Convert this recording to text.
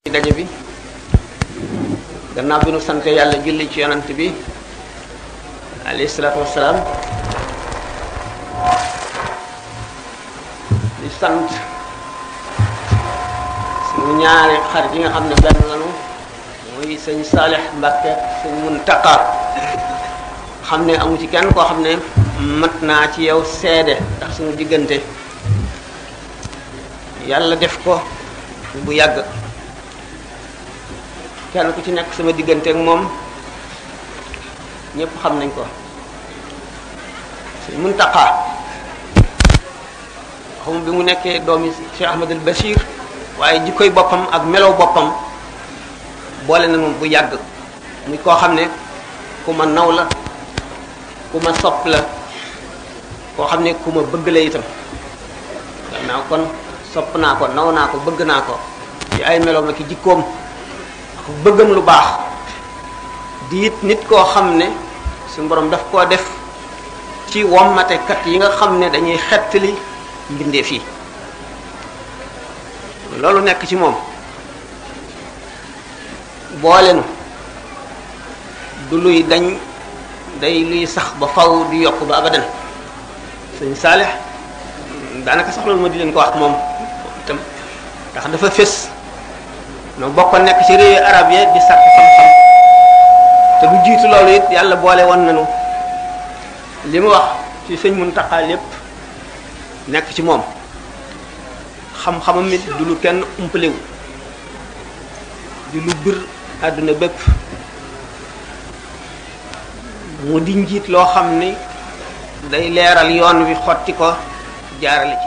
daje bi gannaaw bi nu sante yàlla julli ci yonant bi alayhi salaatu wassalaam di sant suñu ñaari xarit yi nga xam ne benn lanu muy sëñ Saalix Mbàkke sëñ Muntaqa xam ne amu ci kenn koo xam ne mat naa ci yow seede ndax suñu diggante yàlla def ko bu yàgg kenn ku ci nekk sama diggante ak moom ñëpp xam nañ ko sëñ Muntaqa xam bi mu nekkee doomi Cheikh Ahmadul Bachir waaye jikkoy boppam ak melow boppam boole na moom bu yàgg muy koo xam ne ku ma naw la ku ma sopp la koo xam ne ku ma bëgg la itam gannaaw kon sopp naa ko naw naa ko bëgg naa ko ci ay meloom ak jikkoom ak bëggam lu baax di it nit koo xam ne suñu borom daf koo def ci wommatekat yi nga xam ne dañuy xettali mbindeef yi loolu nekk ci moom boolenu du luy dañ day luy sax ba faw di yokk ba abadan sëñ Saalix daanaka sax loolu ma di leen ko wax moom itam ndax dafa fés no bokkoon nekk ci réewu arab yi di sàkk xam-xam te lu jiitu loolu it yàlla boole woon nañu li mu wax ci sëñ Muntaqa lépp nekk ci moom xam-xamam it du lu kenn umpalewu di lu bir àdduna bépp mu di njiit loo xam ni day leeral yoon wi xotti ko jaarale ci